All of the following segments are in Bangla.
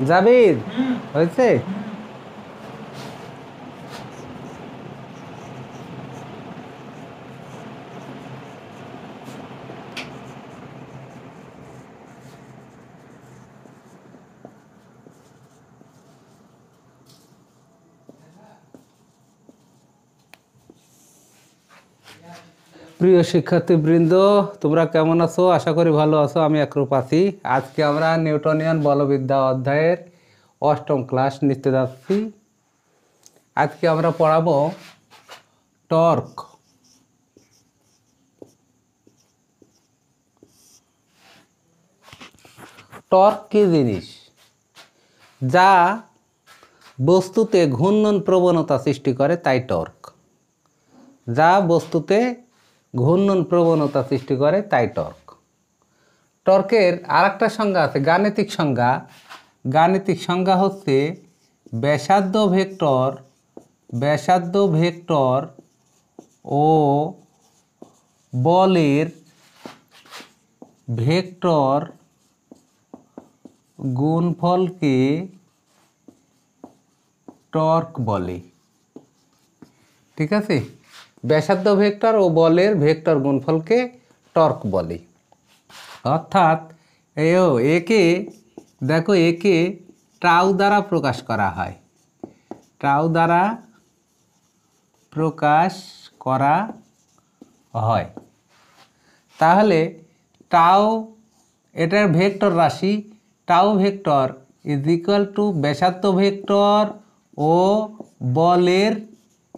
জাবির হয়েছে? প্রিয় শিক্ষার্থীবৃন্দ, তোমরা কেমন আছো? আশা করি ভালো আছো। আমি একরূপ আছি। আজকে আমরা নিউটনিয়ান বলবিদ্যা অধ্যায়ের 8ম ক্লাস নিতে যাচ্ছি। আজকে আমরা পড়াবো টর্ক। টর্ক কি জিনিস? যা বস্তুতে ঘূর্ণন প্রবণতা সৃষ্টি করে, তাই টর্ক। যা বস্তুতে ঘূর্ণন প্রবণতা সৃষ্টি করে, তাই টর্ক। টর্কের আরেকটা সংজ্ঞা আছে, গাণিতিক সংজ্ঞা। গাণিতিক সংজ্ঞা হচ্ছে ব্যাসার্ধ ভেক্টর ও বলের ভেক্টর গুণফলকে টর্ক বলে। ঠিক আছে? ব্যাসার্ধ ভেক্টর ও বলের ভেক্টর গুণফলকে টর্ক বলে। অর্থাৎ একে দেখো, একে টাউ দ্বারা প্রকাশ করা হয়। টাউ দ্বারা প্রকাশ করা হয়। তাহলে টাউ এটার ভেক্টর রাশি, tau vector is equal two ব্যাসার্ধ ভেক্টর ও বলের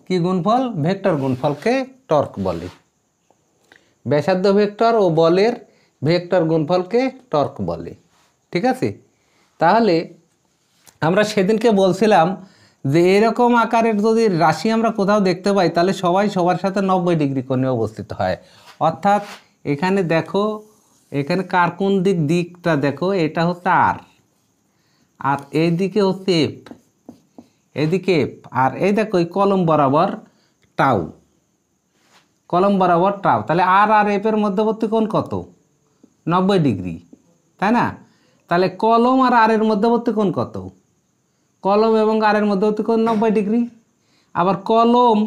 কি গুণফল? ভেক্টর গুণফলকে টর্ক বলে। ব্যাসার্ধ ভেক্টর ও বলের ভেক্টর গুণফলকে টর্ক বলে। ঠিক আছে? তাহলে আমরা সেদিনকে বলছিলাম যে এরকম আকারের যদি রাশি আমরা কোথাও দেখতে পাই, তাহলে সবাই সবার সাথে 90 ডিগ্রি কোণে অবস্থিত হয়। অর্থাৎ এখানে দেখো, এখানে কার কোন দিকটা দেখো, এটা হচ্ছে আর, আর এই দিকে হচ্ছে এফ, এদিকে এফ, আর এই দেখো এই কলম বরাবর টাউ, কলম বরাবর টাউ। তাহলে আর আর এফের মধ্যবর্তী কোণ কত? 90 ডিগ্রি, তাই না? তাহলে কলম আর আর এর মধ্যবর্তী কোণ কত? কলম এবং আর এর মধ্যবর্তী কোণ 90 ডিগ্রি। আবার কলম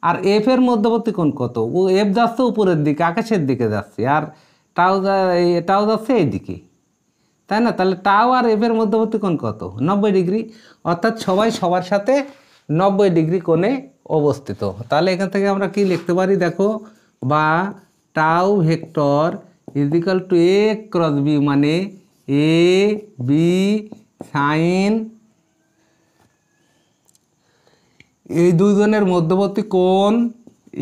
আর এফ এর মধ্যবর্তী কোণ কত? ও এফ যাচ্ছে উপরের দিকে, আকাশের দিকে যাচ্ছে, আর টাউ যাচ্ছে এই দিকে, তাই না? তাহলে টাউ আর এফ এর মধ্যবর্তী কোণ কত? 90 ডিগ্রি। অর্থাৎ সবাই সবার সাথে 90 ডিগ্রি কোণে অবস্থিত। তাহলে এখান থেকে আমরা কি লিখতে পারি দেখো, বা tau vector is equal to A cross B, মানে এ বি সাইন এই দুইজনের মধ্যবর্তী কোণ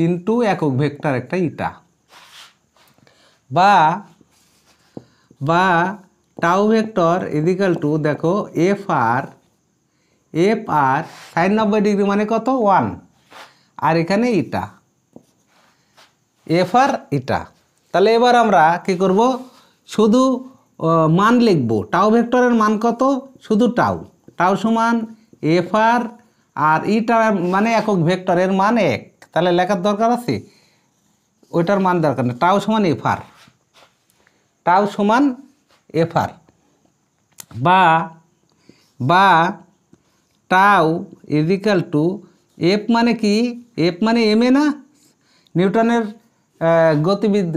ইন্টু একক ভেক্টর একটা ইটা, বা tau vector is equal two দেখো এফ আর সাইন 90 ডিগ্রি মানে কত? 1, আর এখানে ইটা, এফ আর ইটা। তাহলে এবার আমরা কি করব, শুধু মান লিখব। টাউ ভেক্টরের মান কত? শুধু টাউ সমান এফ আর ইটা মানে একক ভেক্টরের মান 1। তাহলে লেখার দরকার আছে? ওইটার মান দরকার নেই। টাউ সমান এফ আর, বা tau is equal two F মানে কি? এফ মানে এম এ না? নিউটনের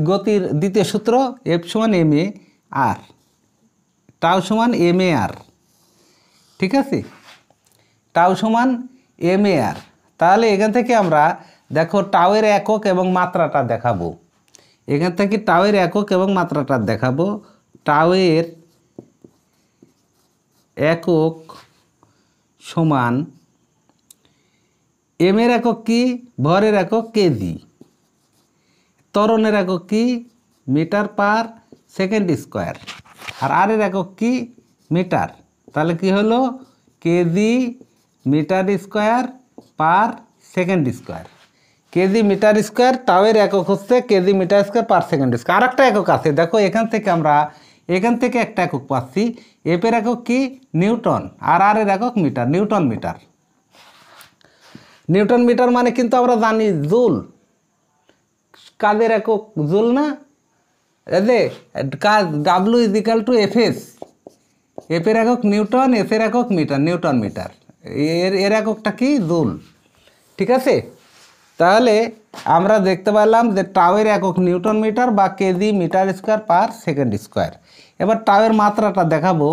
গতির দ্বিতীয় সূত্র, এফ সমান এম এ আর, টাউ সমান এম এ আর। ঠিক আছে? টাউ সমান এম এ আর। তাহলে এখান থেকে আমরা দেখো টাউয়ের একক এবং মাত্রাটা দেখাবো। এখান থেকে টাউয়ের একক এবং মাত্রাটা দেখাবো। টাউয়ের একক সমান, এম এর একক কি? ভরের একক কেজি। ত্বরণের একক কি? Metre per second square. আর আর এর একক কি? মিটার। তাহলে কি হলো? KG metre square per second square. KG metre square, টাউয়ের একক হচ্ছে KG metre square per second square. আর একটা একক আছে দেখো, এখান থেকে একটা একক পাচ্ছি। এফ এর একক কি? নিউটন, আর আর এর একক মিটার, নিউটন মিটার মানে কিন্তু আমরা জানি জুল। কাজের একক জুল না? কাজ W is equal to F S, এফের একক নিউটন, এসের একক মিটার, নিউটন মিটার। এর এককটা কি? জুল। ঠিক আছে, তাহলে আমরা দেখতে পেলাম যে টাওয়ের একক নিউটন মিটার বা KG metre square per second square. এবার টাওয়ের মাত্রাটা দেখাবো।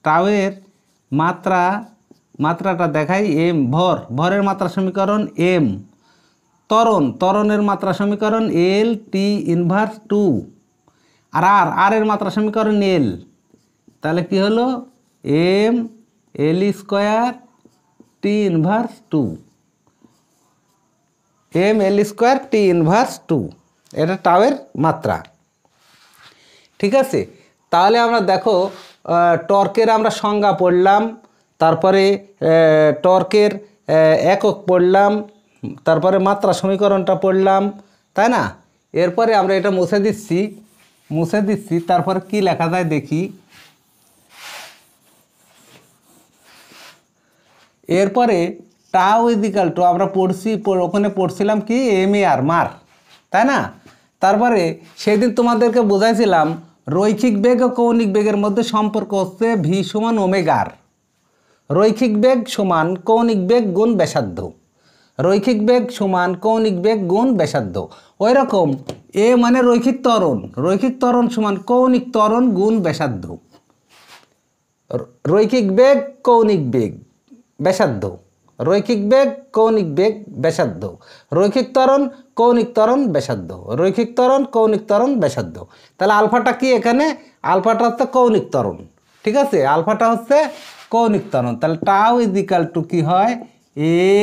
টাওয়ের মাত্রাটা দেখাই। এম ভরের মাত্রা সমীকরণ এম, ত্বরণের মাত্রা সমীকরণ এল টি ইনভার্স 2, আর এর মাত্রা সমীকরণ এল। তাহলে কি হলো? M L square T inverse 2, M L square T inverse 2, এটা টাওয়ের মাত্রা। ঠিক আছে, তাহলে আমরা দেখো টর্কের আমরা সংজ্ঞা পড়লাম, তারপরে টর্কের একক পড়লাম, তারপরে মাত্রা সমীকরণটা পড়লাম, তাই না? এরপরে আমরা এটা মুছে দিচ্ছি, তারপরে কি লেখা যায় দেখি। এরপরে টাও ইজিক্যাল টু আমরা ওখানে পড়ছিলাম কি? এম এ আর মার, তাই না? তারপরে সেদিন তোমাদেরকে বোঝাইছিলাম রৈখিক বেগ ও কৌণিক বেগের মধ্যে সম্পর্ক হচ্ছে ভি সমান ওমেগার। রৈখিক বেগ সমান কৌণিক বেগ গুণ ব্যাসার্ধ, রৈখিক বেগ সমান কৌণিক বেগ গুণ ব্যাসার্ধ। ওই রকম এ মানে রৈখিক ত্বরণ সমান কৌণিক ত্বরণ গুণ ব্যাসার্ধ। রৈখিক বেগ কৌণিক বেগ ব্যাসার্ধ, রৈখিক বেগ কৌণিক বেগ ব্যাসার্ধ, রৈখিক ত্বরণ কৌণিক ত্বরণ ব্যাসার্ধ, রৈখিক ত্বরণ কৌণিক ত্বরণ ব্যাসার্ধ। তাহলে আলফাটা কি এখানে? আলফাটা হচ্ছে কৌণিক ত্বরণ। ঠিক আছে, আলফাটা হচ্ছে কৌণিক ত্বরণ। তাহলে টাও ইজিক্যাল টু কি হয়?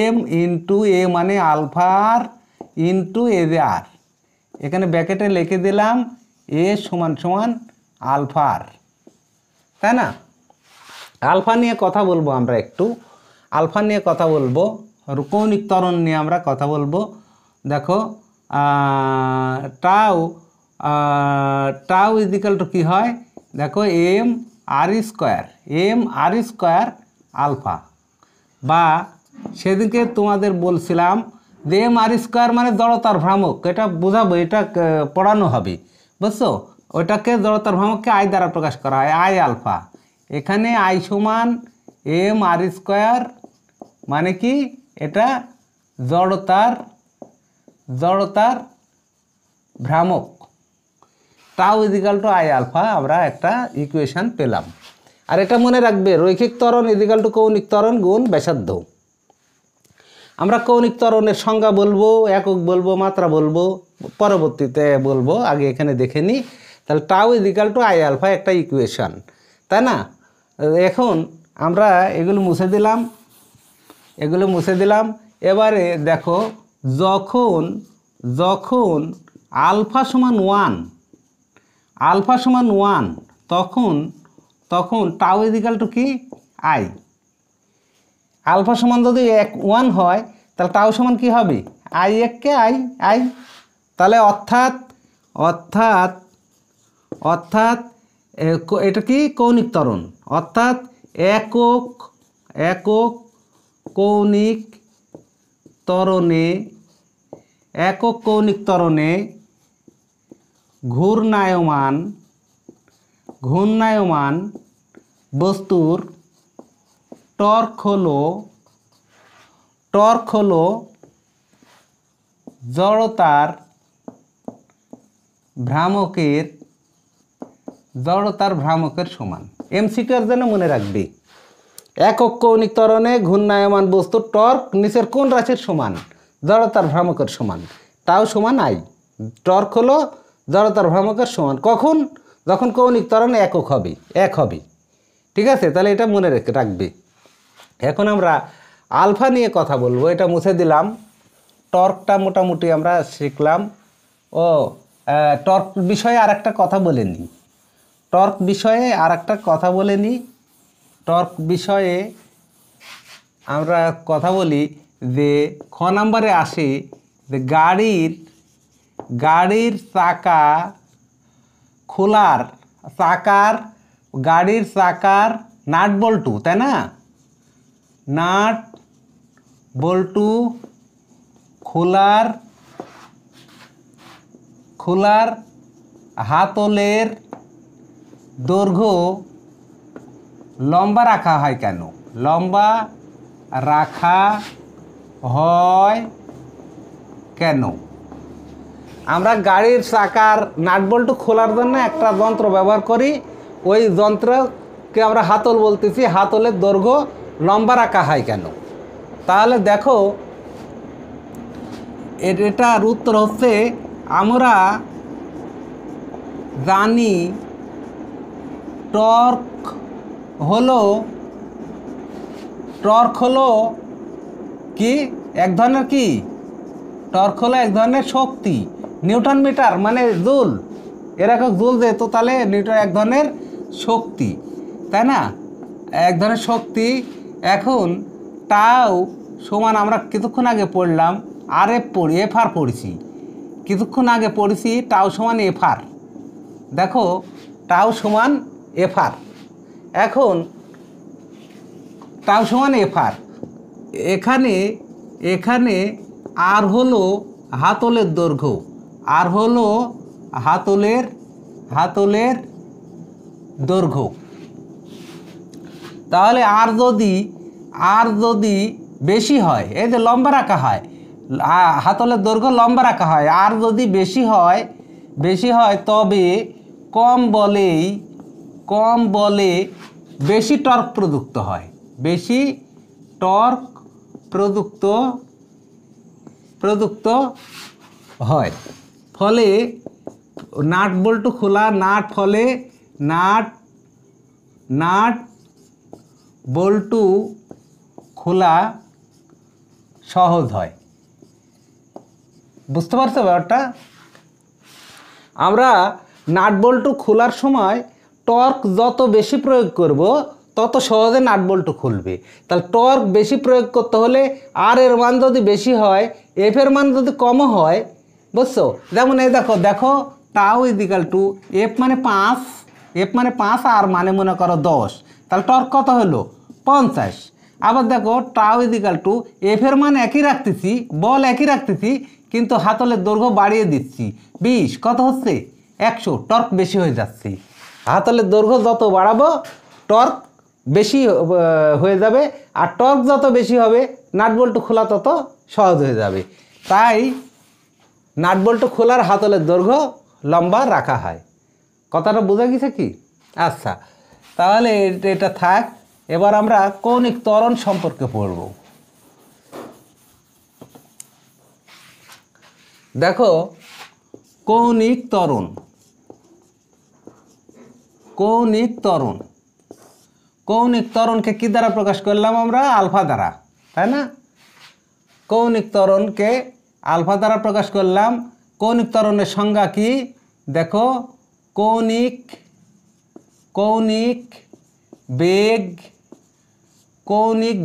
এম ইন্টু এ মানে আলফার ইন্টু এ যে আর, এখানে ব্র্যাকেটে লিখে দিলাম এ সমান সমান আলফার, তাই না? আলফা নিয়ে কথা বলবো আমরা একটু, আলফা নিয়ে কথা বলবো, কৌণিক ত্বরণ নিয়ে আমরা কথা বলবো। দেখো টাও ইজিক্যাল টু কী হয়? দেখো এম আর স্কোয়ার আলফা, বা সেদিনকে তোমাদের বলছিলাম যে এম আর স্কোয়ার মানে জড়তার ভ্রামক, এটা বোঝাবো, এটা পড়ানো হবে, বুঝছো? ওইটাকে জড়তার ভ্রামককে আই দ্বারা প্রকাশ করা হয়, আই আলফা। এখানে আই সমান এম আর স্কোয়ার মানে কি? এটা জড়তার ভ্রামক। টাও ইজিক্যাল টু আই আলফা আমরা একটা ইকুয়েশন পেলাম। আর এটা মনে রাখবে, রৈখিক ত্বরণ ইজিক্যাল টু কৌণিক ত্বরণ গুণ ব্যাসার্ধ। আমরা কৌণিক ত্বরণের সংজ্ঞা বলবো, একক বলবো, মাত্রা বলবো, পরবর্তীতে বলবো, আগে এখানে দেখে নিই। তাহলে টাও ইজিক্যাল টু আই আলফা একটা ইকুয়েশন, তাই না? এখন আমরা এগুলো মুছে দিলাম। এবারে দেখো যখন আলফা সমান 1 তখন টাও ইজিক্যাল টু কি? আই। আলফা সমান যদি 1 হয় তাহলে টাও সমান কি হবে? আই এককে আই। তাহলে অর্থাৎ এটা কি? কৌণিক ত্বরণ, অর্থাৎ একক কৌণিক ত্বরণে ঘূর্ণায়মান বস্তুর টর্ক হলো জড়তার ভ্রামকের সমান। এমসিকিউর জন্য মনে রাখবে, একক কৌণিক ত্বরণে ঘূর্ণায়মান বস্তুর টর্ক নিচের কোন রাশির সমান? জড়তার ভ্রামকের সমান। তাও সমান আই। টর্ক হলো জড়তার ভ্রামকের সমান। কখন? যখন কৌণিক ত্বরণ এক হবে। ঠিক আছে, তাহলে এটা মনে রাখবে। এখন আমরা আলফা নিয়ে কথা বলবো, এটা মুছে দিলাম। টর্কটা মোটামুটি আমরা শিখলাম। টর্ক বিষয়ে আর একটা কথা বলে নিই। টর্ক বিষয়ে আমরা কথা বলি যে খ নাম্বারে আসে যে গাড়ির চাকা খোলার গাড়ির চাকার নাট বল্টু, তাই না? নাট বল্টু খোলার হাতলের দৈর্ঘ্য লম্বা রাখা হয় কেন? লম্বা রাখা হয় কেন? আমরা গাড়ির চাকার নাট বল্টু খোলার জন্য একটা যন্ত্র ব্যবহার করি, ওই যন্ত্রকে আমরা হাতল বলতেছি। হাতলের দৈর্ঘ্য লম্বা রাখা হয় কেন? তাহলে দেখো এটার উত্তর হচ্ছে, আমরা জানি টর্ক হলো কি এক ধরনের কি টর্ক হলো এক ধরনের শক্তি। নিউটন মিটার মানে জুল, এর একক জুল, যেহেতু তাহলে নিউটন এক ধরনের শক্তি, তাই না? এক ধরনের শক্তি। এখন টাও সমান আমরা কিছুক্ষণ আগে পড়লাম, আর এফ আর পড়েছি, কিছুক্ষণ আগে পড়েছি টাও সমান এফ আর। দেখো টাও সমান এফ আর। এখন টাও সমান এফ আর, এখানে আর হলো হাতলের দৈর্ঘ্য, আর হলো হাতলের দৈর্ঘ্য। তাহলে আর যদি বেশি হয়, এই যে লম্বা রাখা হয়, হাতলের দৈর্ঘ্য লম্বা রাখা হয়, আর যদি বেশি হয় তবে কম বলে বেশি টর্ক প্রযুক্ত হয়, বেশি টর্ক প্রযুক্ত হয়। ফলে নাট বল্টু খোলা, নাট বল্টু খোলা সহজ হয়। বুঝতে পারছো ব্যাপারটা? আমরা নাট বল্টু খোলার সময় টর্ক যত বেশি প্রয়োগ করব তত সহজে নাট বল্টু খুলবে। তাহলে টর্ক বেশি প্রয়োগ করতে হলে আর এর মান যদি বেশি হয়, এফ এর মান যদি কমও হয়, বুঝছো? যেমন এই দেখো টাও ইজিক্যাল টু এফ মানে 5, আর মানে মনে করো 10, তাহলে টর্ক কত হলো? 50। আবার দেখো টাও ইজিক্যাল টু এফ এর মান একই রাখতেছি, বল একই রাখতেছি, কিন্তু হাতলের দৈর্ঘ্য বাড়িয়ে দিচ্ছি 20, কত হচ্ছে? 100। টর্ক বেশি হয়ে যাচ্ছে। হাতলের দৈর্ঘ্য যত বাড়াবো টর্ক বেশি হয়ে যাবে, আর টর্ক যত বেশি হবে নাট বল্টু খোলা তত সহজ হয়ে যাবে। তাই নাট বল্টু খোলার হাতলের দৈর্ঘ্য লম্বা রাখা হয়। কথাটা বোঝা গেছে কি? আচ্ছা, তাহলে এটা থাক। এবার আমরা কৌণিক ত্বরণ সম্পর্কে পড়ব। দেখো কৌণিক ত্বরণকে কি দ্বারা প্রকাশ করলাম আমরা? আলফা দ্বারা, তাই না? কৌণিক ত্বরণকে আলফা দ্বারা প্রকাশ করলাম। কৌণিক ত্বরণের সংজ্ঞা কি? দেখো কৌণিক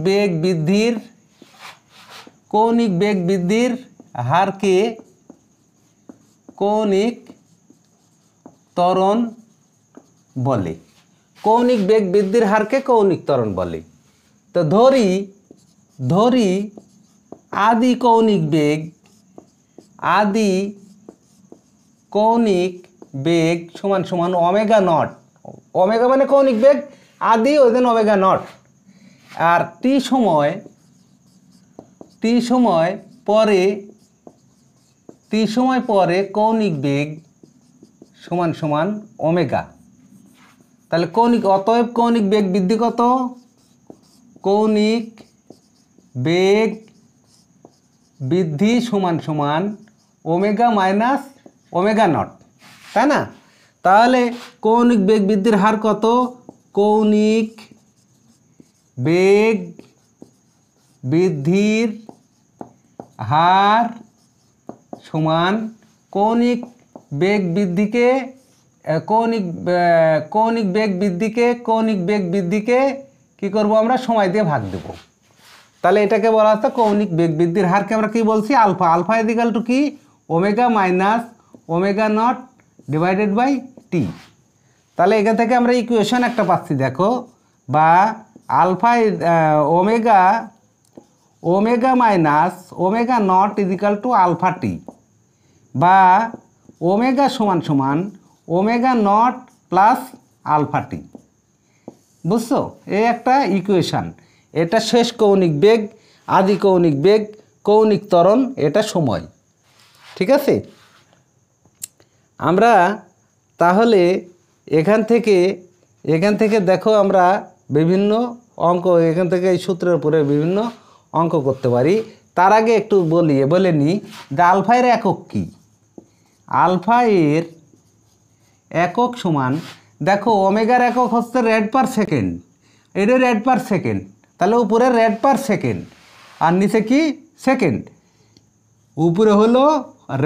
বেগ বৃদ্ধির হারকে কৌণিক ত্বরণ বলে। কৌণিক বেগ বৃদ্ধির হারকে কৌণিক ত্বরণ বলে। তো ধরি আদি কৌণিক বেগ সমান সমান ওমেগা নট। ওমেগা মানে কৌণিক বেগ, আদি ওই জন্য ওমেগা নট। আর টি সময় পরে কৌণিক বেগ সমান সমান ওমেগা। তাহলে অতএব কৌণিক বেগ বৃদ্ধি কত? কৌণিক বেগ বৃদ্ধি সমান সমান ওমেগা মাইনাস ওমেগা নট, তাই না? তাহলে কৌণিক বেগ বৃদ্ধির হার কত? কৌণিক বেগ বৃদ্ধির হার সমান কৌণিক বেগ বৃদ্ধিকে কি করব আমরা? সময় দিয়ে ভাগ দেব। তাহলে এটাকে বলা হচ্ছে কৌণিক বেগ বৃদ্ধির হারকে আমরা কি বলছি? আলফা। আলফা ইজিক্যাল টু কি? Omega minus omega not divided by T. তাহলে এখান থেকে আমরা ইকুয়েশন একটা পাচ্ছি, দেখো, বা alpha omega minus omega not equal to alpha T, বা ওমেগা সমান সমান omega not plus alpha T. বুঝছো? এই একটা ইকুয়েশান। এটা শেষ কৌণিক বেগ, আদি কৌণিক বেগ, কৌণিক ত্বরণ, এটা সময়। ঠিক আছে? আমরা তাহলে এখান থেকে দেখো আমরা বিভিন্ন অঙ্ক এখান থেকে এই সূত্রের উপরে বিভিন্ন অঙ্ক করতে পারি। তার আগে একটু বলে নিই যে আলফা এর একক কী। আলফা এর একক সমান, দেখো ওমেগার একক হচ্ছে রেড পার সেকেন্ড, এটা রেড পার সেকেন্ড, তাহলে উপরে রেড পার সেকেন্ড আর নিচে কি সেকেন্ড। উপরে হলো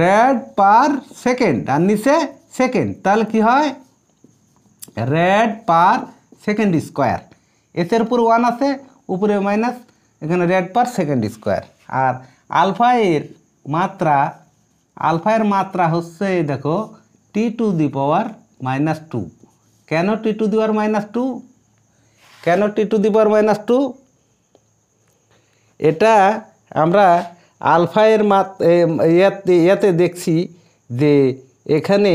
রেড পার সেকেন্ড আর নিচে সেকেন্ড, তাহলে কি হয় রেড পার সেকেন্ড স্কোয়ার। এসের উপর 1 আছে, উপরে মাইনাস, এখানে রেড পার সেকেন্ড স্কোয়ার। আর আলফা এর মাত্রা হচ্ছে দেখো T⁻²। কেন T⁻²? কেন T⁻²? এটা আমরা আলফা এর ইয়াতে দেখছি যে এখানে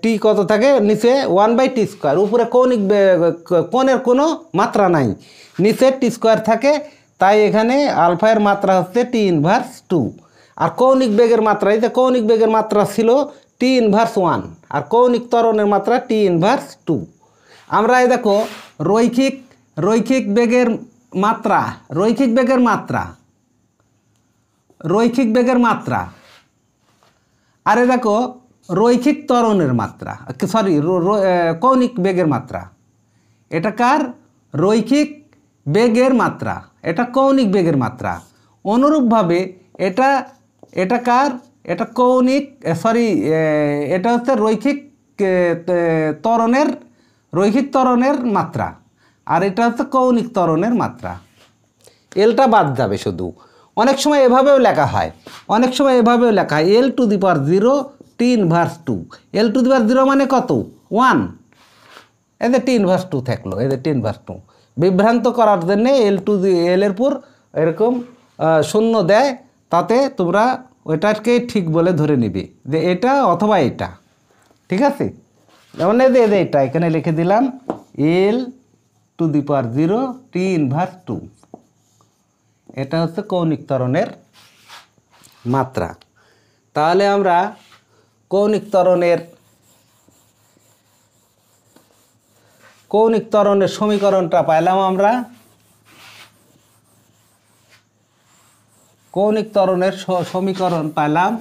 টি কত থাকে, নিচে 1/t², উপরে কোণের কোনো মাত্রা নাই, নিচে t² থাকে, তাই এখানে আলফা এর মাত্রা হচ্ছে T⁻²। আর কৌণিক বেগের মাত্রা, এই যে কৌণিক বেগের মাত্রা ছিল T⁻1 আর কৌণিক ত্বরণের মাত্রা T⁻²। আমরা এই দেখো রৈখিক বেগের মাত্রা, আরে দেখো রৈখিক ত্বরণের মাত্রা, কৌণিক বেগের মাত্রা। এটা কার? রৈখিক বেগের মাত্রা, এটা কৌণিক বেগের মাত্রা। অনুরূপভাবে এটা কার? এটা কৌণিক এটা হচ্ছে রৈখিক ত্বরণের মাত্রা, আর এটা হচ্ছে কৌণিক ত্বরণের মাত্রা। এলটা বাদ যাবে শুধু। অনেক সময় এভাবেও লেখা হয়, L⁻0 T⁻²। L⁻0 মানে কত? 1, এদের T⁻² থাকলো, এদের T⁻²। বিভ্রান্ত করার জন্যে L এর পর এরকম শূন্য দেয়, তাতে তোমরা ওইটাকে ঠিক বলে ধরে নিবে যে এটা অথবা এটা। ঠিক আছে? যেমন এটা এখানে লিখে দিলাম L⁻0 T⁻²। এটা হচ্ছে কৌণিক ত্বরণের মাত্রা। তাহলে আমরা কৌণিক ত্বরণের সমীকরণটা পাইলাম। আমরা কৌণিক ত্বরণের সমীকরণ পাইলাম।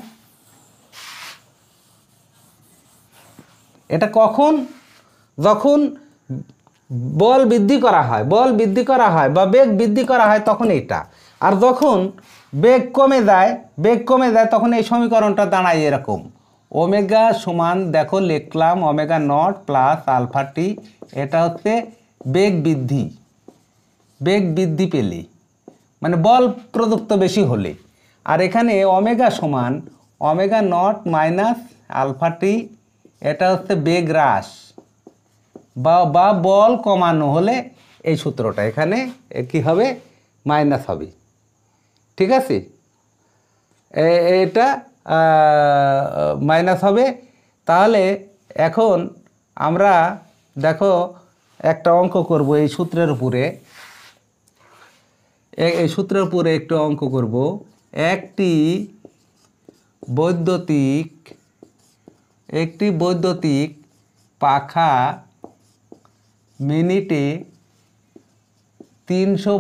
এটা কখন? যখন বল বৃদ্ধি করা হয় বা বেগ বৃদ্ধি করা হয় তখন এটা। আর যখন বেগ কমে যায় তখন এই সমীকরণটা দাঁড়ায় এরকম। ওমেগা সমান, দেখো লিখলাম ω0 প্লাস আলফা টি। এটা হচ্ছে বেগ বৃদ্ধি পেলে, মানে বল প্রযুক্ত বেশি হলে। আর এখানে ওমেগা সমান ω0 মাইনাস আলফা টি। এটা হচ্ছে বেগ হ্রাস বা বল কমানো হলে এই সূত্রটা এখানে কি হবে? মাইনাস হবে। ঠিক আছে? এটা মাইনাস হবে। তাহলে এখন আমরা দেখো একটা অঙ্ক করব এই সূত্রের উপরে। একটু অঙ্ক করব। একটি বৈদ্যুতিক পাখা মিনিটে 300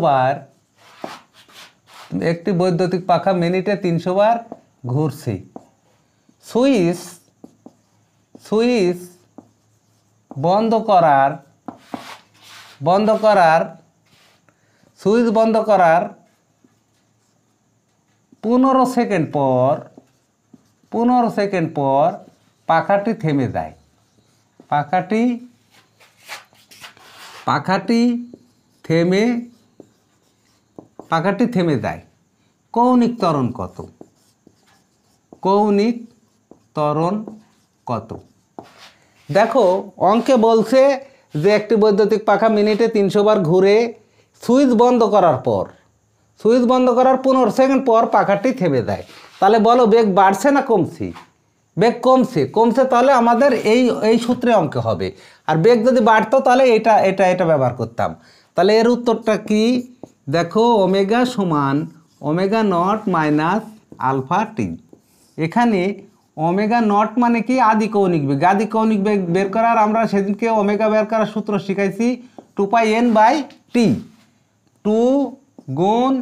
বার ঘুরছে। সুইচ বন্ধ করার 15 সেকেন্ড পর পাখাটি থেমে যায়। পাখাটি থেমে যায়। কৌণিক ত্বরণ কত? দেখো অঙ্কে বলছে যে একটি বৈদ্যুতিক পাখা মিনিটে 300 বার ঘুরে সুইচ বন্ধ করার 15 সেকেন্ড পর পাখাটি থেমে যায়। তাহলে বলো বেগ বাড়ছে না কমছে? বেগ কমছে কমছে তাহলে আমাদের এই সূত্রে অঙ্ক হবে। আর বেগ যদি বাড়তো তাহলে এটা ব্যবহার করতাম। তাহলে এর উত্তরটা কি? দেখো ওমেগা সমান omega nought minus alpha t. এখানে ওমেগা নট মানে কি? আদি কৌণিক বেগ। আদি কৌণিক বেগ বের করার আমরা সেদিনকে ওমেগা বের করার সূত্র শিখাইছি 2πn/t। 2 গুণ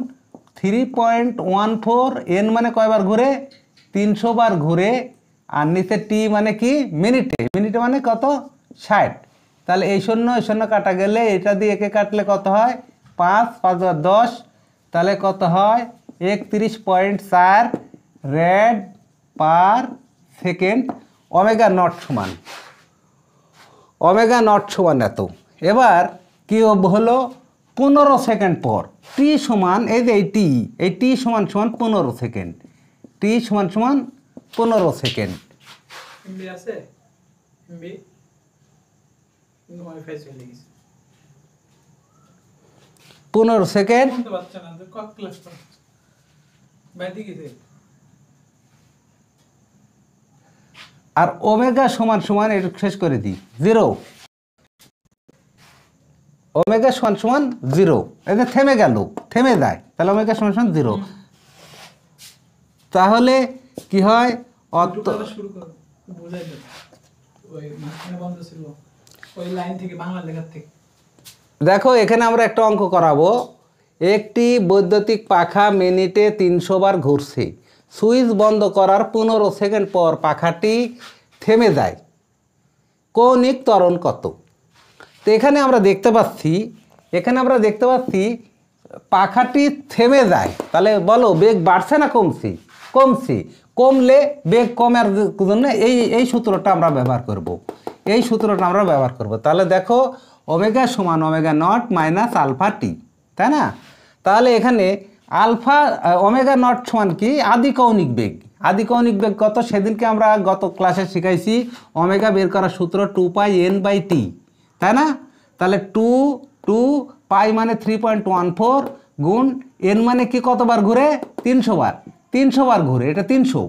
3.14, এন মানে কয়বার ঘুরে? 300 বার ঘুরে। আর নিচে টি মানে কি? মিনিটে। মিনিটে মানে কত? 60। তাহলে এই শূন্য কাটা গেলে এটা দিয়ে একে কাটলে কত হয়? 5 5 বার 10। তাহলে কত হয়? 31.4 red per second. Omega not সমান এত। এবার কি হলো? 15 সেকেন্ড পর টি সমান এই যে এই টি সমান 15 সেকেন্ড। টি সমান 15 সেকেন্ড। এমবি আছে? এমবি ওয়াইফাই চলে গেছে। 15 সেকেন্ড। বলতে পারছ না তো কত ক্লাস করছ? বাইরে গেছে। আর ওমেগা সমান এটা শেষ করে দিই 0। ওমেগা সমান 0। এই যে থেমে গেল, থেমে যায়, তাহলে ওমেগা সমান 0। তাহলে কি হয়? শুরু করো, বুঝাই দাও। ওই মাঝখানে বন্ধ ছিল, ওই লাইন থেকে বাংলা লেখার থেকে। দেখো এখানে আমরা একটা অঙ্ক করাবো। একটি বৈদ্যুতিক পাখা মিনিটে 300 বার ঘুরছে। সুইচ বন্ধ করার 15 সেকেন্ড পর পাখাটি থেমে যায়। কৌণিক ত্বরণ কত? তো এখানে আমরা দেখতে পাচ্ছি পাখাটি থেমে যায়। তাহলে বলো বেগ বাড়ছে না কমছে? কমছে। কমলে বেগ কমার জন্য এই সূত্রটা আমরা ব্যবহার করব। তাহলে দেখো ওমেগা সমান omega nought minus alpha t, তাই না? তাহলে এখানে ওমেগা নট সমান কি? আদি কৌণিক বেগ। আদি কৌণিক বেগ কত? সেদিনকে আমরা গত ক্লাসে শিখাইছি ওমেগা বের করার সূত্র 2πn/t, তাই না? তাহলে 2 পাই মানে 3.14 গুণ এন মানে কি? কতবার ঘুরে? 300 বার। 300 বার ঘুরে, এটা 300।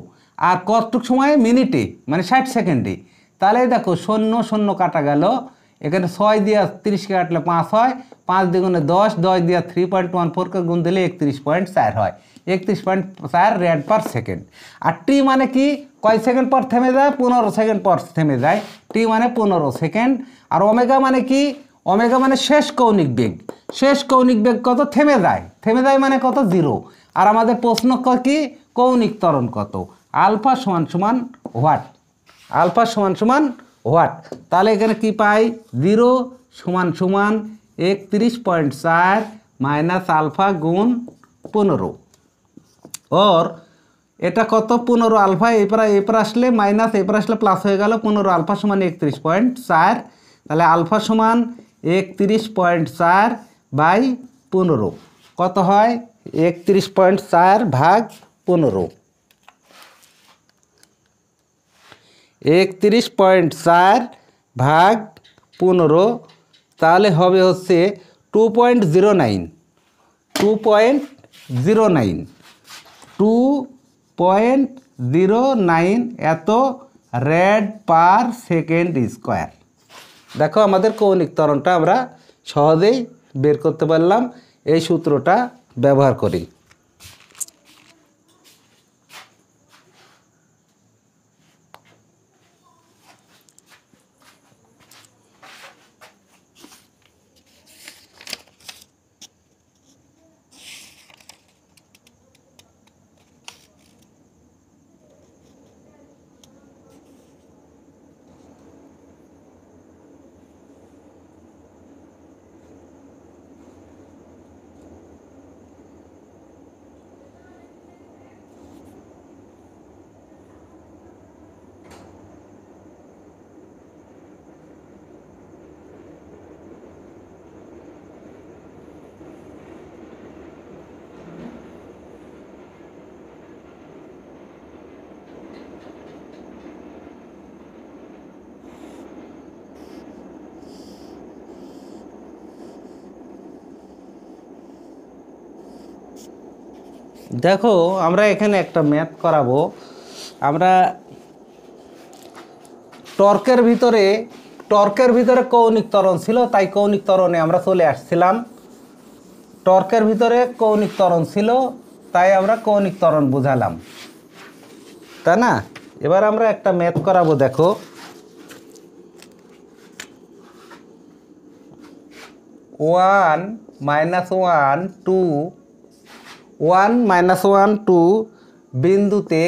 আর কতটুক সময়ে? মিনিটে, মানে 60 সেকেন্ডে। তাহলে দেখো শূন্য কাটা গেল। এখানে 6 দিয়ে 30কে কাটলে 5 হয়। 5 দ্বিগুণে 10, 10 দিয়ে 3.14কে গুণ দিলে 31.4 হয়। 31.4 রেড পার সেকেন্ড। আর টি মানে কি? কয় সেকেন্ড পর থেমে যায়? 15 সেকেন্ড পর থেমে যায়। টি মানে 15 সেকেন্ড। আর ওমেগা মানে কি? ওমেগা মানে শেষ কৌণিক বেগ। শেষ কৌণিক বেগ কত? থেমে যায়। থেমে যায় মানে কত? 0। আর আমাদের প্রশ্ন কি? কৌণিক ত্বরণ কত? আলফা সমান হোয়াট? আলফা সমান হোয়াট? তাহলে এখানে কি পাই? 0 সমান 31.4 মাইনাস আলফা গুণ 15। ওর এটা কত? 15 আলফা এপার আসলে মাইনাস, এপার আসলে প্লাস হয়ে গেল। 15 আলফা সমান 31.4। তাহলে আলফা সমান 31.4 বাই 15 কত হয়? 31.4 ভাগ 15। 31.4 ভাগ 15 তাহলে হবে হচ্ছে 2.09। 2.09 এত রেড পার সেকেন্ড স্কোয়ার। দেখো আমাদের কৌণিক ত্বরণটা আমরা সহজেই বের করতে পারলাম এই সূত্রটা ব্যবহার করি। দেখো আমরা এখানে একটা ম্যাথ করাবো। আমরা টর্কের ভিতরে কৌণিক ত্বরণ ছিল, তাই কৌণিক ত্বরণে আমরা চলে আসছিলাম। টর্কের ভিতরে কৌণিক ত্বরণ ছিল, তাই আমরা কৌণিক ত্বরণ বুঝালাম, তাই না? এবার আমরা একটা ম্যাথ করাবো, দেখো। 1 - 1 2 বিন্দুতে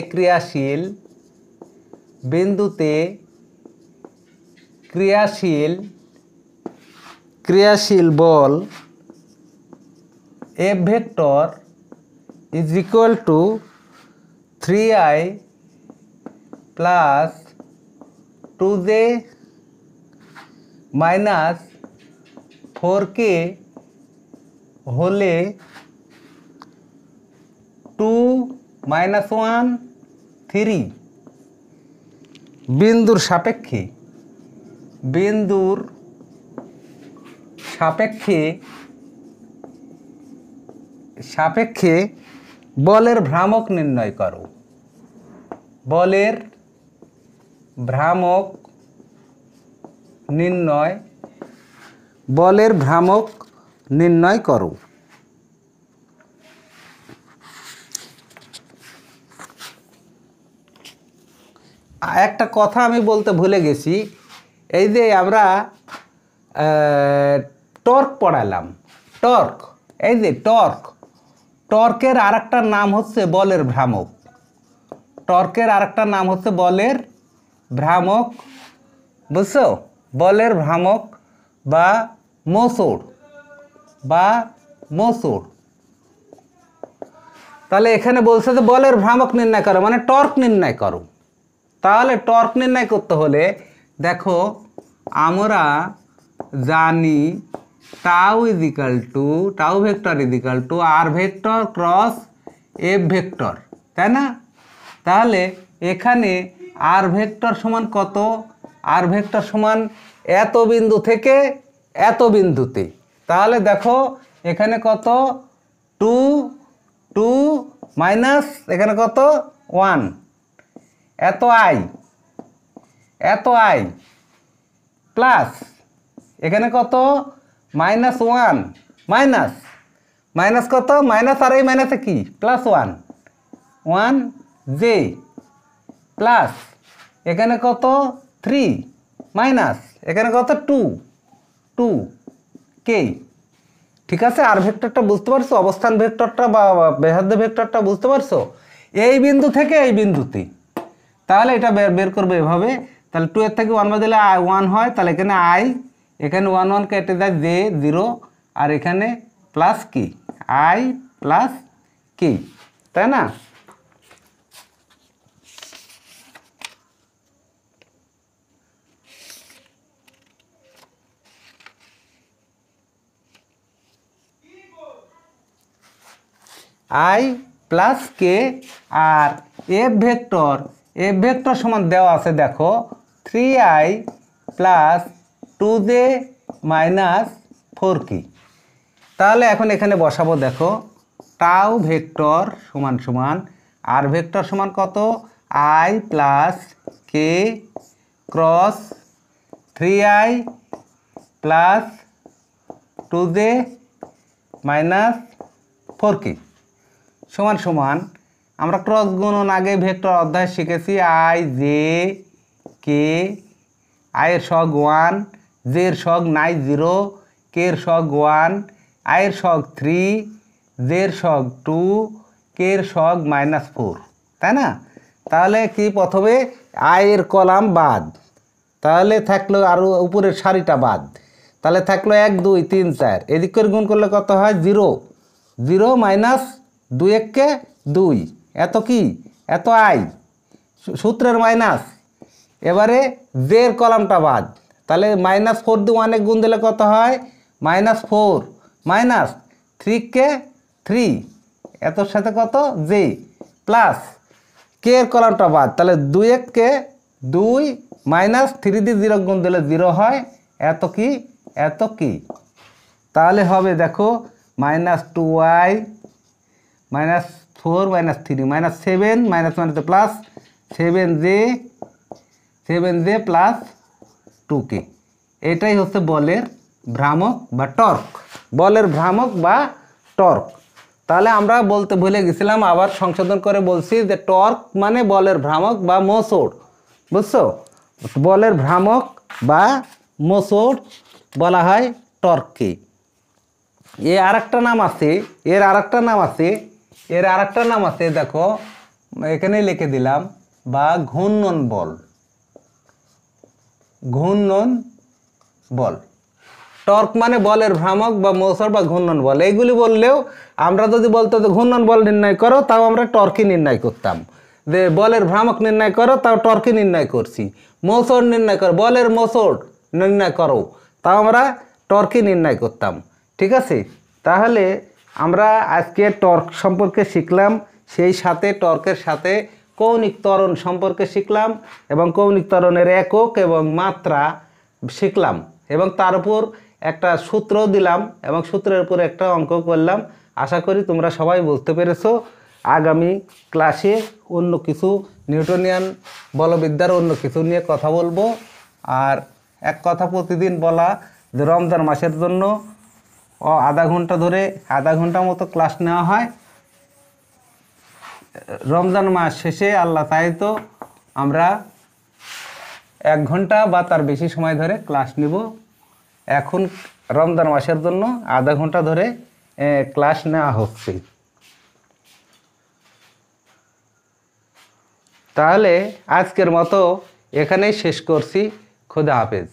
ক্রিয়াশীল বল F vector is equal to 3i plus 2j minus 4k হলে 2 - 1 3 বিন্দুর সাপেক্ষে বলের ভ্রামক নির্ণয় করো। বলের ভ্রামক নির্ণয় করো। একটা কথা আমি বলতে ভুলে গেছি, এই যে আমরা টর্ক পড়ালাম, এই যে টর্কের আরেকটা নাম হচ্ছে বলের ভ্রামক, বুঝছো? বলের ভ্রামক বা মোচড়। তাহলে এখানে বলছে যে বলের ভ্রামক নির্ণয় করো, মানে টর্ক নির্ণয় করো। তাহলে টর্ক নির্ণয় করতে হলে দেখো, আমরা জানি টাউ ভেক্টর ইজিক্যাল টু আর ভেক্টর ক্রস এফ ভেক্টর, তাই না? তাহলে এখানে আর ভেক্টর সমান কত? আর ভেক্টর সমান এত বিন্দু থেকে এত বিন্দুতে। তাহলে দেখো এখানে কত? 2 মাইনাস এখানে কত? 1, এত আই প্লাস এখানে কত? -1 মাইনাস কত? মাইনাস আর এই মাইনাসে কি? +1 j প্লাস এখানে কত? 3 মাইনাস এখানে কত? 2 k। ঠিক আছে? আর ভেক্টরটা বুঝতে পারছো? অবস্থান ভেক্টরটা বা ব্যাসার্ধ ভেক্টরটা বুঝতে পারছো? এই বিন্দু থেকে এই বিন্দুতে। তাহলে এটা বের করবে এভাবে। তাহলে 2 এর থেকে 1 বাদ দিলে 1 হয়, তাহলে এখানে এখানে 1 কেটে যায়, j 0, আর এখানে প্লাস কি? i প্লাস কি, তাই না? i প্লাস কে, আর এফ ভেক্টর সমান দেওয়া আছে, দেখো 3i plus 2j minus 4k। তাহলে এখন এখানে বসাবো, দেখো টাউ ভেক্টর সমান আর ভেক্টর সমান কত? i plus K cross 3i plus 2j minus 4k সমান আমরা ক্রস গুণন আগে ভেক্টর অধ্যায় শিখেছি। i j k, i এর সহগ 1, j এর সহগ নাই 0, k এর সহগ 1, i এর সহগ 3, j এর সহগ 2, k এর সহগ -4, তাই না? তাহলে কি প্রথমে i এর কলাম বাদ, তাহলে থাকলো আর উপরের সারিটা বাদ, তাহলে থাকলো 1 2 3 4, এদিক করে গুণ করলে কত হয়? 0 মাইনাস 2 1 2, এত কি? এত আই, সূত্রের মাইনাস। এবারে জে এর কলামটা বাদ, তাহলে -4 দিয়ে 1 গুণ দিলে কত হয়? -4 মাইনাস 3 3, এতর সাথে কত? জে প্লাস কে এর কলামটা বাদ, তাহলে 2 1 2 মাইনাস 3 দিয়ে 0 গুণ দিলে 0 হয়, এত কি? তাহলে হবে দেখো -2i -4 -3 -7 -1 plus 7j 7J plus 2K, এটাই হচ্ছে বলের ভ্রামক বা টর্ক, বলের ভ্রামক বা টর্ক। তাহলে আমরা বলতে ভুলে গেছিলাম, আবার সংশোধন করে বলছি যে টর্ক মানে বলের ভ্রামক বা মোচড়, বুঝছো? বলের ভ্রামক বা মোচড় বলা হয় টর্ককে। এর আরেকটা নাম আছে, এর আরেকটা নাম আছে, দেখো এখানে লিখে দিলাম, বা ঘূর্ণন বল, ঘূর্ণন বল। টর্ক মানে বলের ভ্রামক বা মোচড় বা ঘূর্ণন বল, এইগুলি বললেও আমরা যদি বলতো যে ঘূর্ণন বল নির্ণয় করো, তাও আমরা টর্কই নির্ণয় করতাম। যে বলের ভ্রামক নির্ণয় করো, তাও টর্কই নির্ণয় করছি। মোচড় নির্ণয় করো, বলের মোচড় নির্ণয় করো, তাও আমরা টর্কই নির্ণয় করতাম। ঠিক আছে, তাহলে আমরা আজকে টর্ক সম্পর্কে শিখলাম, সেই সাথে টর্কের সাথে কৌণিক ত্বরণ সম্পর্কে শিখলাম, এবং কৌণিক ত্বরণের একক এবং মাত্রা শিখলাম, এবং তার উপর একটা সূত্র দিলাম, এবং সূত্রের উপর একটা অঙ্ক করলাম। আশা করি তোমরা সবাই বুঝতে পেরেছো। আগামী ক্লাসে অন্য কিছু নিউটনিয়ান বলবিদ্যার অন্য কিছু নিয়ে কথা বলবো। আর এক কথা প্রতিদিন বলা, যে রমজান মাসের জন্য আধা ঘন্টা মতো ক্লাস নেওয়া হয়। রমজান মাস শেষে আল্লাহ চাইতো আমরা 1 ঘন্টা বা তার বেশি সময় ধরে ক্লাস নিব। এখন রমজান মাসের জন্য আধা ঘন্টা ধরে ক্লাস নেওয়া হচ্ছে। তাহলে আজকের মতো এখানেই শেষ করছি। খোদা হাফেজ।